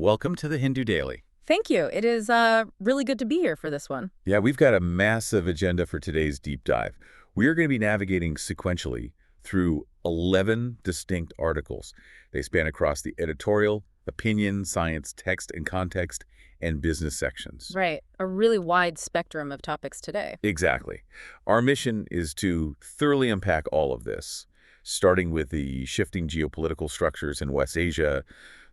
Welcome to the Hindu Daily. Thank you. It is really good to be here for this one. Yeah, we've got a massive agenda for today's deep dive. We are going to be navigating sequentially through 11 distinct articles. They span across the editorial, opinion, science, text and context, and business sections. Right. A really wide spectrum of topics today. Exactly. Our mission is to thoroughly unpack all of this, starting with the shifting geopolitical structures in West Asia,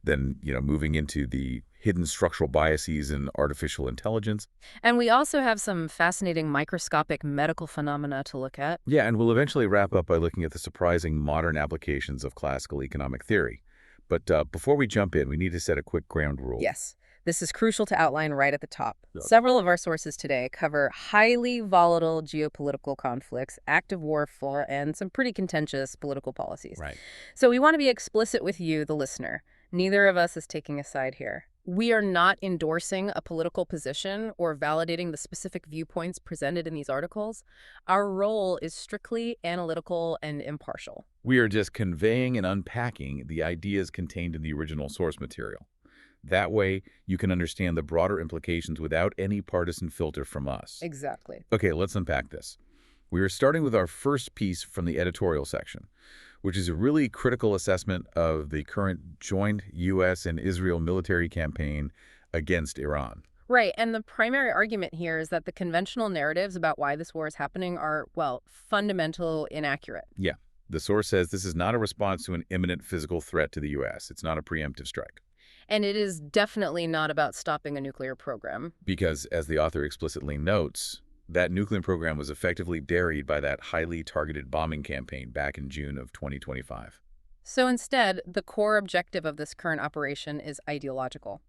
then, moving into the hidden structural biases in artificial intelligence. And we also have some fascinating microscopic medical phenomena to look at. Yeah, and we'll eventually wrap up by looking at the surprising modern applications of classical economic theory. But before we jump in, we need to set a quick ground rule. Yes. This is crucial to outline right at the top. Yep. Several of our sources today cover highly volatile geopolitical conflicts, active warfare, and some pretty contentious political policies. Right. So we want to be explicit with you, the listener. Neither of us is taking a side here. We are not endorsing a political position or validating the specific viewpoints presented in these articles. Our role is strictly analytical and impartial. We are just conveying and unpacking the ideas contained in the original source material. That way, you can understand the broader implications without any partisan filter from us. Exactly. Okay, let's unpack this. We are starting with our first piece from the editorial section, which is a really critical assessment of the current joint U.S. and Israel military campaign against Iran. Right, and the primary argument here is that the conventional narratives about why this war is happening are, well, fundamental inaccurate. Yeah, the source says this is not a response to an imminent physical threat to the U.S. It's not a preemptive strike. And it is definitely not about stopping a nuclear program. Because, as the author explicitly notes, that nuclear program was effectively buried by that highly targeted bombing campaign back in June of 2025. So instead, the core objective of this current operation is ideological.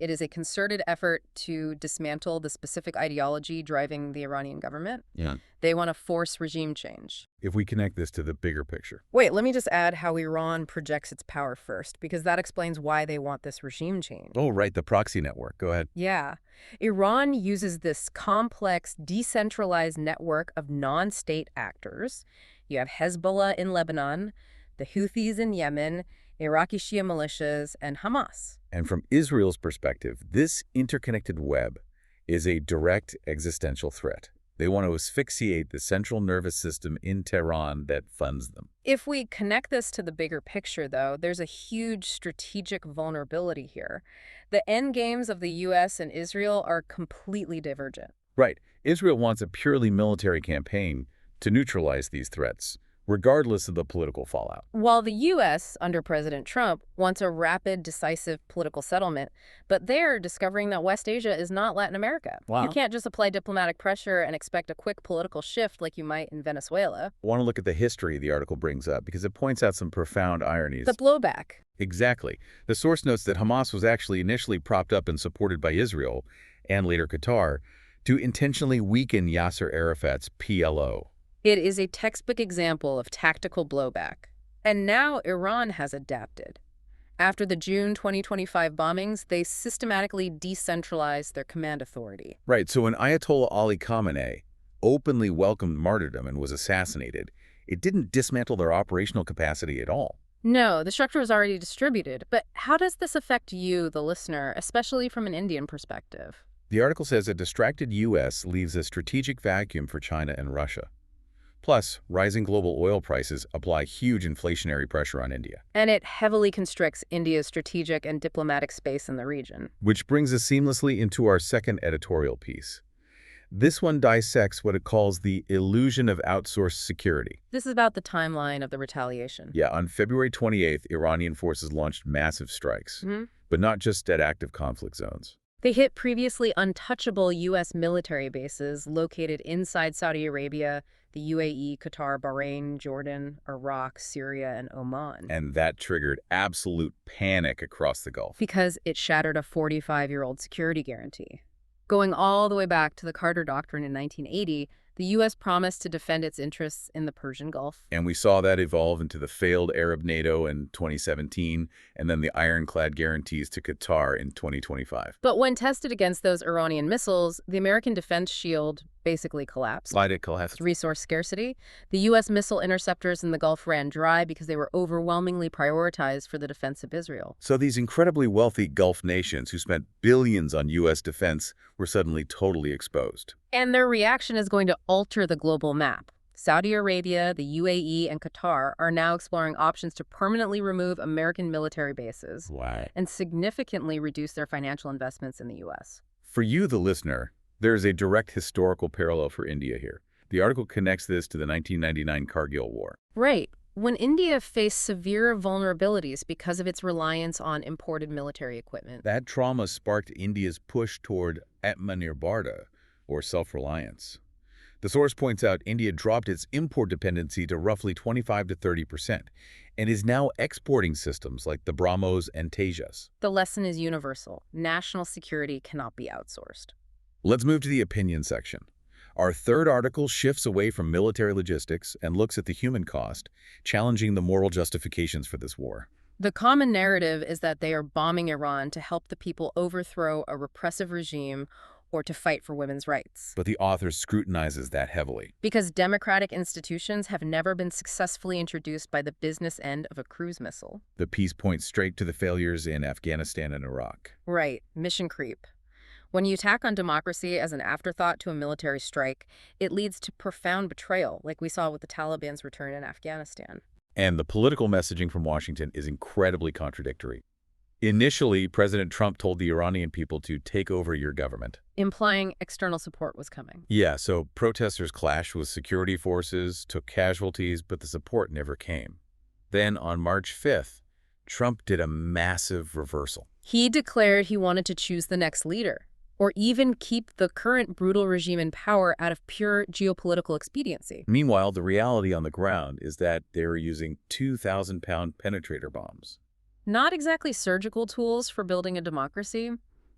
It is a concerted effort to dismantle the specific ideology driving the Iranian government. Yeah. They want to force regime change. If we connect this to the bigger picture. Wait, let me just add how Iran projects its power first, because that explains why they want this regime change. Oh, right, the proxy network. Go ahead. Yeah. Iran uses this complex, decentralized network of non-state actors. You have Hezbollah in Lebanon, the Houthis in Yemen, Iraqi Shia militias, and Hamas. And from Israel's perspective, this interconnected web is a direct existential threat. They want to asphyxiate the central nervous system in Tehran that funds them. If we connect this to the bigger picture, though, there's a huge strategic vulnerability here. The end games of the U.S. and Israel are completely divergent. Right. Israel wants a purely military campaign to neutralize these threats, regardless of the political fallout. While the U.S., under President Trump, wants a rapid, decisive political settlement, but they're discovering that West Asia is not Latin America. Wow. You can't just apply diplomatic pressure and expect a quick political shift like you might in Venezuela. I want to look at the history the article brings up because it points out some profound ironies. The blowback. Exactly. The source notes that Hamas was actually initially propped up and supported by Israel, and later Qatar, to intentionally weaken Yasser Arafat's PLO. It is a textbook example of tactical blowback. And now Iran has adapted. After the June 2025 bombings, they systematically decentralized their command authority. Right, so when Ayatollah Ali Khamenei openly welcomed martyrdom and was assassinated, it didn't dismantle their operational capacity at all. No, the structure was already distributed. But how does this affect you, the listener, especially from an Indian perspective? The article says a distracted U.S. leaves a strategic vacuum for China and Russia. Plus, rising global oil prices apply huge inflationary pressure on India. And it heavily constricts India's strategic and diplomatic space in the region. Which brings us seamlessly into our second editorial piece. This one dissects what it calls the illusion of outsourced security. This is about the timeline of the retaliation. Yeah, on February 28th, Iranian forces launched massive strikes, but not just at active conflict zones. They hit previously untouchable U.S. military bases located inside Saudi Arabia, the UAE, Qatar, Bahrain, Jordan, Iraq, Syria, and Oman. And that triggered absolute panic across the Gulf. Because it shattered a 45-year-old security guarantee. Going all the way back to the Carter Doctrine in 1980, the U.S. promised to defend its interests in the Persian Gulf. And we saw that evolve into the failed Arab NATO in 2017, and then the ironclad guarantees to Qatar in 2025. But when tested against those Iranian missiles, the American defense shield basically collapsed. Slide it collapsed. Resource scarcity. The U.S. missile interceptors in the Gulf ran dry because they were overwhelmingly prioritized for the defense of Israel. So these incredibly wealthy Gulf nations who spent billions on U.S. defense were suddenly totally exposed. And their reaction is going to alter the global map. Saudi Arabia, the UAE, and Qatar are now exploring options to permanently remove American military bases and significantly reduce their financial investments in the U.S. For you, the listener, there is a direct historical parallel for India here. The article connects this to the 1999 Kargil War. Right. When India faced severe vulnerabilities because of its reliance on imported military equipment. That trauma sparked India's push toward Atmanirbharta, or self-reliance. The source points out India dropped its import dependency to roughly 25 to 30% and is now exporting systems like the BrahMos and Tejas. The lesson is universal. National security cannot be outsourced. Let's move to the opinion section. Our third article shifts away from military logistics and looks at the human cost, challenging the moral justifications for this war. The common narrative is that they are bombing Iran to help the people overthrow a repressive regime or to fight for women's rights. But the author scrutinizes that heavily. Because democratic institutions have never been successfully introduced by the business end of a cruise missile. The piece points straight to the failures in Afghanistan and Iraq. Right, mission creep. When you tack on democracy as an afterthought to a military strike, it leads to profound betrayal, like we saw with the Taliban's return in Afghanistan. And the political messaging from Washington is incredibly contradictory. Initially, President Trump told the Iranian people to take over your government, implying external support was coming. Yeah, so protesters clashed with security forces, took casualties, but the support never came. Then, on March 5th, Trump did a massive reversal. He declared he wanted to choose the next leader, or even keep the current brutal regime in power out of pure geopolitical expediency. Meanwhile, the reality on the ground is that they were using 2,000-pound penetrator bombs. Not exactly surgical tools for building a democracy.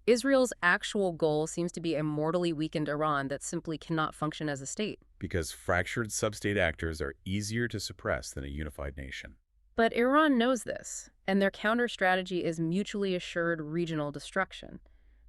Israel's actual goal seems to be a mortally weakened Iran that simply cannot function as a state. Because fractured sub-state actors are easier to suppress than a unified nation. But Iran knows this, and their counter-strategy is mutually assured regional destruction.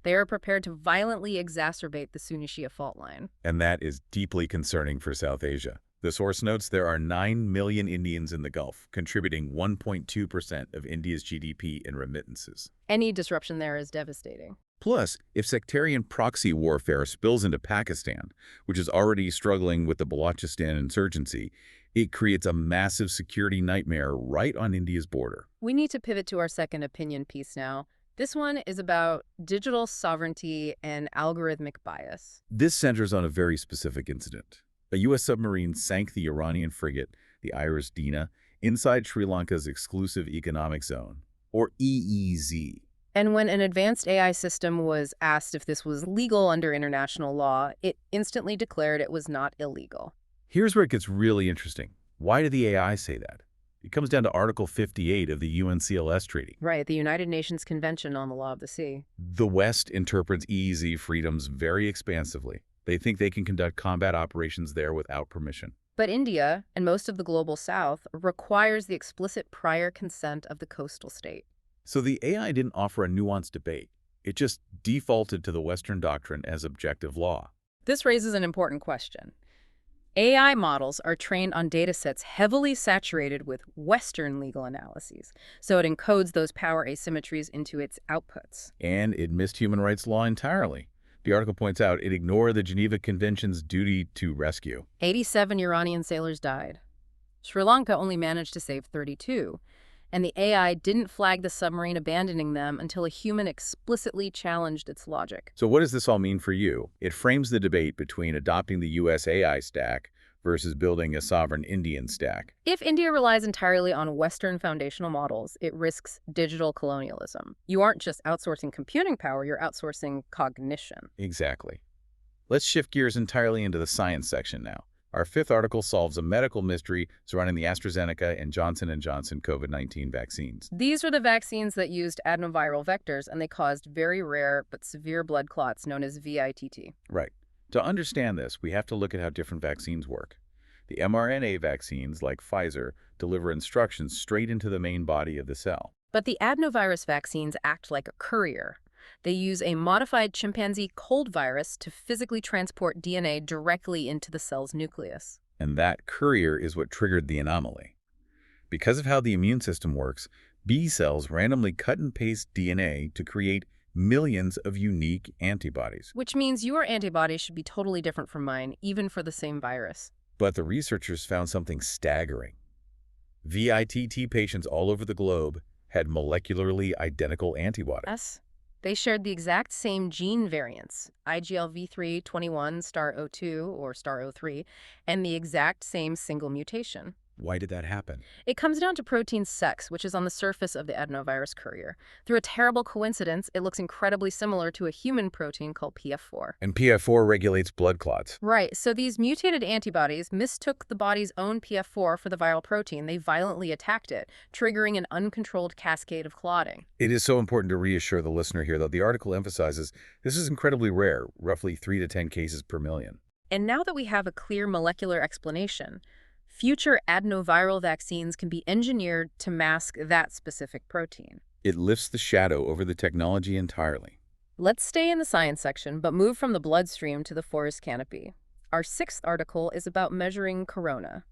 They are prepared to violently exacerbate the Sunni-Shia fault line. And that is deeply concerning for South Asia. The source notes there are 9 million Indians in the Gulf, contributing 1.2% of India's GDP in remittances. Any disruption there is devastating. Plus, if sectarian proxy warfare spills into Pakistan, which is already struggling with the Balochistan insurgency, it creates a massive security nightmare right on India's border. We need to pivot to our second opinion piece now. This one is about digital sovereignty and algorithmic bias. This centers on a very specific incident. A U.S. submarine sank the Iranian frigate, the Iris Dina, inside Sri Lanka's exclusive economic zone, or EEZ. And when an advanced AI system was asked if this was legal under international law, it instantly declared it was not illegal. Here's where it gets really interesting. Why did the AI say that? It comes down to Article 58 of the UNCLS Treaty. Right, the United Nations Convention on the Law of the Sea. The West interprets EEZ freedoms very expansively. They think they can conduct combat operations there without permission. But India, and most of the global south, requires the explicit prior consent of the coastal state. So the AI didn't offer a nuanced debate. It just defaulted to the Western doctrine as objective law. This raises an important question. AI models are trained on datasets heavily saturated with Western legal analyses, so it encodes those power asymmetries into its outputs. And it missed human rights law entirely. The article points out it ignored the Geneva Convention's duty to rescue. 87 Iranian sailors died. Sri Lanka only managed to save 32, and the AI didn't flag the submarine abandoning them until a human explicitly challenged its logic. So what does this all mean for you? It frames the debate between adopting the U.S. AI stack versus building a sovereign Indian stack. If India relies entirely on Western foundational models, it risks digital colonialism. You aren't just outsourcing computing power, you're outsourcing cognition. Exactly. Let's shift gears entirely into the science section now. Our fifth article solves a medical mystery surrounding the AstraZeneca and Johnson & Johnson COVID-19 vaccines. These were the vaccines that used adenoviral vectors, and they caused very rare but severe blood clots known as VITT. Right. To understand this, we have to look at how different vaccines work. The mRNA vaccines, like Pfizer, deliver instructions straight into the main body of the cell. But the adenovirus vaccines act like a courier. They use a modified chimpanzee cold virus to physically transport DNA directly into the cell's nucleus. And that courier is what triggered the anomaly. Because of how the immune system works, B cells randomly cut and paste DNA to create millions of unique antibodies. Which means your antibodies should be totally different from mine, even for the same virus. But the researchers found something staggering. VITT patients all over the globe had molecularly identical antibodies. Yes. They shared the exact same gene variants, IGLV321*02 or *03, and the exact same single mutation. Why did that happen? It comes down to protein sex, which is on the surface of the adenovirus courier. Through a terrible coincidence, it looks incredibly similar to a human protein called PF4. And PF4 regulates blood clots. Right, so these mutated antibodies mistook the body's own PF4 for the viral protein. They violently attacked it, triggering an uncontrolled cascade of clotting. It is so important to reassure the listener here that the article emphasizes this is incredibly rare, roughly 3 to 10 cases per million. And now that we have a clear molecular explanation, future adenoviral vaccines can be engineered to mask that specific protein. It lifts the shadow over the technology entirely. Let's stay in the science section, but move from the bloodstream to the forest canopy. Our 6th article is about measuring corona.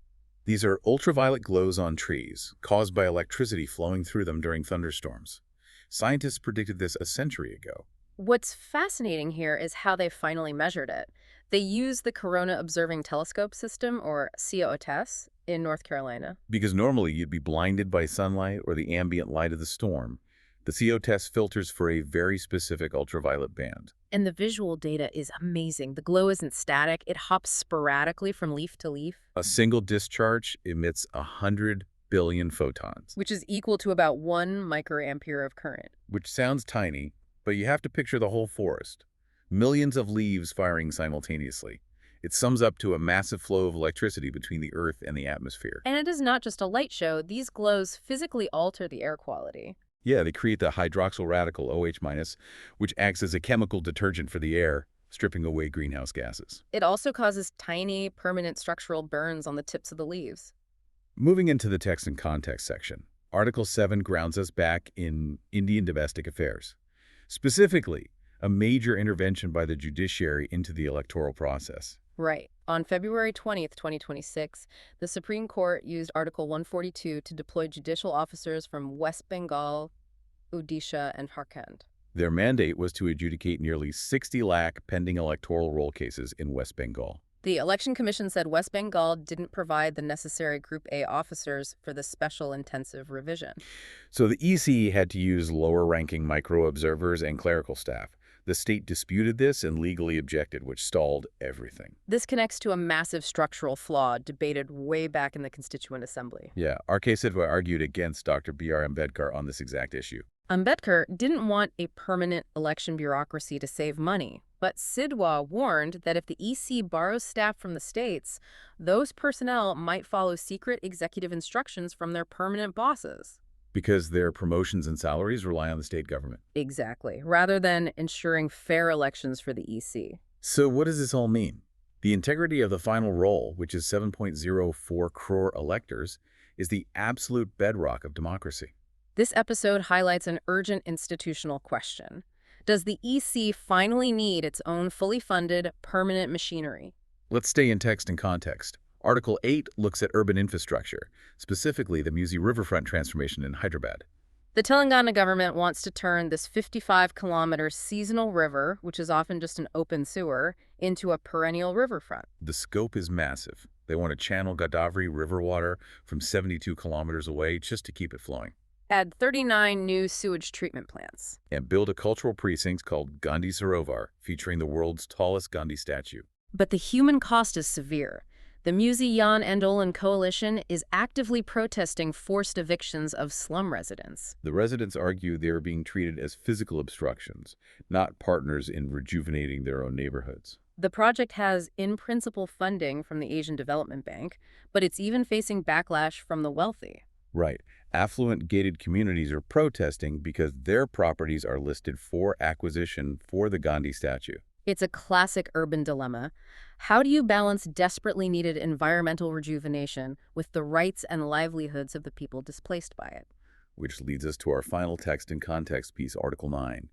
These are ultraviolet glows on trees, caused by electricity flowing through them during thunderstorms. Scientists predicted this a century ago. What's fascinating here is how they finally measured it. They used the Corona Observing Telescope System, or COTES, in North Carolina. Because normally you'd be blinded by sunlight or the ambient light of the storm, the COTES filters for a very specific ultraviolet band. And the visual data is amazing. The glow isn't static. It hops sporadically from leaf to leaf. A single discharge emits 100 billion photons. Which is equal to about 1 microampere of current. Which sounds tiny, but you have to picture the whole forest. Millions of leaves firing simultaneously. It sums up to a massive flow of electricity between the Earth and the atmosphere. And it is not just a light show. These glows physically alter the air quality. Yeah, they create the hydroxyl radical OH-, which acts as a chemical detergent for the air, stripping away greenhouse gases. It also causes tiny, permanent structural burns on the tips of the leaves. Moving into the text and context section, Article 7 grounds us back in Indian domestic affairs. Specifically, a major intervention by the judiciary into the electoral process. Right. On February 20th, 2026, the Supreme Court used Article 142 to deploy judicial officers from West Bengal, Odisha, and Jharkhand. Their mandate was to adjudicate nearly 60 lakh pending electoral roll cases in West Bengal. The Election Commission said West Bengal didn't provide the necessary Group A officers for the special intensive revision. So the EC had to use lower-ranking micro-observers and clerical staff. The state disputed this and legally objected, which stalled everything. This connects to a massive structural flaw debated way back in the Constituent Assembly. Yeah, R.K. Sidhwa argued against Dr. B.R. Ambedkar on this exact issue. Ambedkar didn't want a permanent election bureaucracy to save money, but Sidhwa warned that if the EC borrows staff from the states, those personnel might follow secret executive instructions from their permanent bosses. Because their promotions and salaries rely on the state government. Exactly, rather than ensuring fair elections for the EC. So what does this all mean? The integrity of the final roll, which is 7.04 crore electors, is the absolute bedrock of democracy. This episode highlights an urgent institutional question. Does the EC finally need its own fully funded, permanent machinery? Let's stay in text and context. Article 8 looks at urban infrastructure, specifically the Musi Riverfront transformation in Hyderabad. The Telangana government wants to turn this 55-kilometer seasonal river, which is often just an open sewer, into a perennial riverfront. The scope is massive. They want to channel Godavari river water from 72 kilometers away just to keep it flowing. Add 39 new sewage treatment plants. And build a cultural precinct called Gandhi Sarovar, featuring the world's tallest Gandhi statue. But the human cost is severe. The Musi Jan Andolan Coalition is actively protesting forced evictions of slum residents. The residents argue they are being treated as physical obstructions, not partners in rejuvenating their own neighborhoods. The project has in-principle funding from the Asian Development Bank, but it's even facing backlash from the wealthy. Right. Affluent gated communities are protesting because their properties are listed for acquisition for the Gandhi statue. It's a classic urban dilemma. How do you balance desperately needed environmental rejuvenation with the rights and livelihoods of the people displaced by it? which leads us to our final text and context piece, Article 9.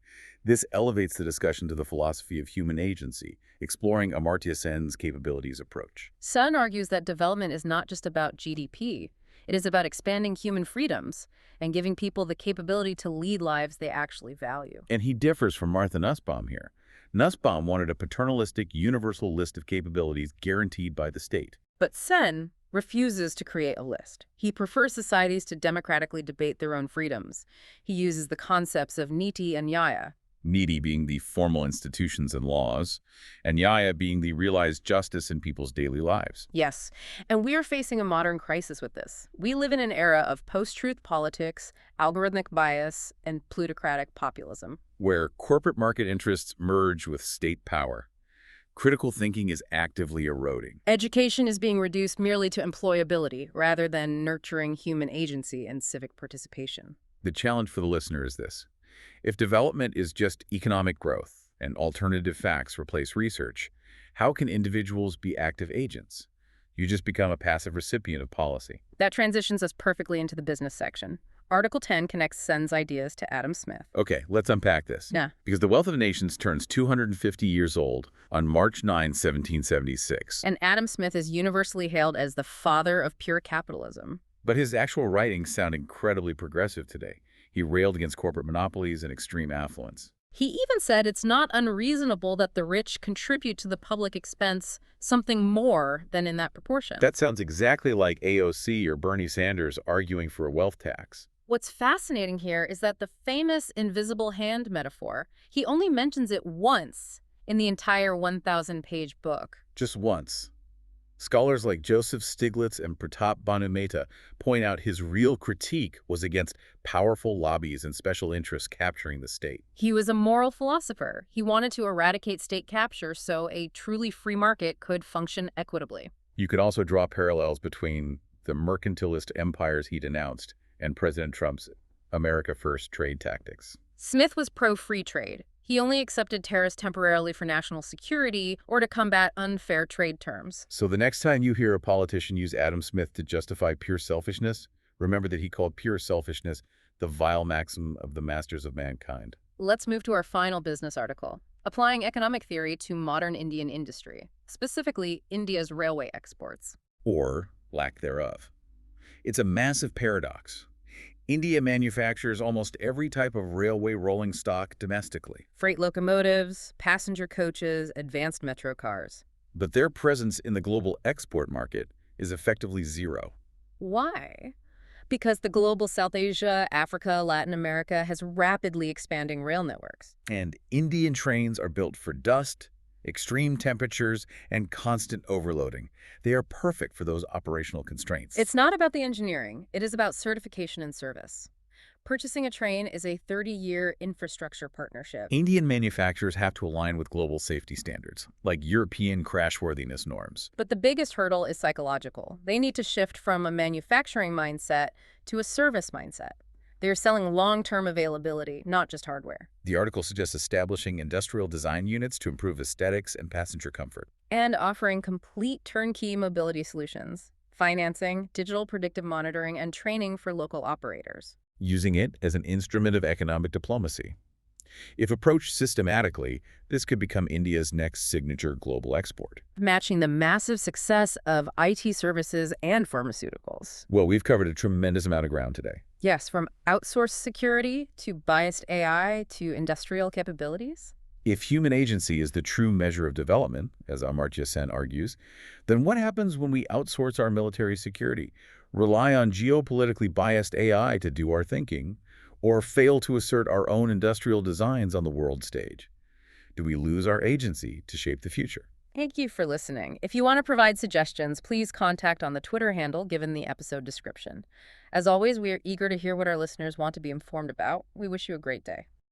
This elevates the discussion to the philosophy of human agency, exploring Amartya Sen's capabilities approach. Sen argues that development is not just about GDP. It is about expanding human freedoms and giving people the capability to lead lives they actually value. And he differs from Martha Nussbaum here. Nussbaum wanted a paternalistic, universal list of capabilities guaranteed by the state. But Sen refuses to create a list. He prefers societies to democratically debate their own freedoms. He uses the concepts of niti and nyaya. Niti being the formal institutions and laws, and nyaya being the realized justice in people's daily lives. Yes, and we are facing a modern crisis with this. We live in an era of post-truth politics, algorithmic bias, and plutocratic populism, where corporate market interests merge with state power. Critical thinking is actively eroding. Education is being reduced merely to employability rather than nurturing human agency and civic participation. The challenge for the listener is this. If development is just economic growth and alternative facts replace research, how can individuals be active agents? You just become a passive recipient of policy. That transitions us perfectly into the business section. Article 10 connects Sen's ideas to Adam Smith. Okay, let's unpack this. Yeah. Because the Wealth of Nations turns 250 years old on March 9, 1776. And Adam Smith is universally hailed as the father of pure capitalism. But his actual writings sound incredibly progressive today. He railed against corporate monopolies and extreme affluence. He even said it's not unreasonable that the rich contribute to the public expense something more than in that proportion. That sounds exactly like AOC or Bernie Sanders arguing for a wealth tax. What's fascinating here is that the famous invisible hand metaphor, he only mentions it once in the entire 1,000-page book. Just once. Scholars like Joseph Stiglitz and Pratap Bhanu Mehta point out his real critique was against powerful lobbies and special interests capturing the state. He was a moral philosopher. He wanted to eradicate state capture so a truly free market could function equitably. You could also draw parallels between the mercantilist empires he denounced and President Trump's America First trade tactics. Smith was pro-free trade. He only accepted tariffs temporarily for national security or to combat unfair trade terms. So the next time you hear a politician use Adam Smith to justify pure selfishness, remember that he called pure selfishness the vile maxim of the masters of mankind. Let's move to our final business article, applying economic theory to modern Indian industry, specifically India's railway exports. Or lack thereof. It's a massive paradox. India manufactures almost every type of railway rolling stock domestically. Freight locomotives, passenger coaches, advanced metro cars. But their presence in the global export market is effectively zero. Why? Because the global South Asia, Africa, Latin America has rapidly expanding rail networks. And Indian trains are built for dust, extreme temperatures, and constant overloading. They are perfect for those operational constraints. It's not about the engineering. It is about certification and service. Purchasing a train is a 30-year infrastructure partnership. Indian manufacturers have to align with global safety standards, like European crashworthiness norms. But the biggest hurdle is psychological. They need to shift from a manufacturing mindset to a service mindset. They are selling long-term availability, not just hardware. The article suggests establishing industrial design units to improve aesthetics and passenger comfort. And offering complete turnkey mobility solutions, financing, digital predictive monitoring, and training for local operators. Using it as an instrument of economic diplomacy. If approached systematically, this could become India's next signature global export. Matching the massive success of IT services and pharmaceuticals. Well, we've covered a tremendous amount of ground today. Yes, from outsourced security to biased AI to industrial capabilities. If human agency is the true measure of development, as Amartya Sen argues, then what happens when we outsource our military security, rely on geopolitically biased AI to do our thinking, or fail to assert our own industrial designs on the world stage? Do we lose our agency to shape the future? Thank you for listening. If you want to provide suggestions, please contact on the Twitter handle given the episode description. As always, we are eager to hear what our listeners want to be informed about. We wish you a great day.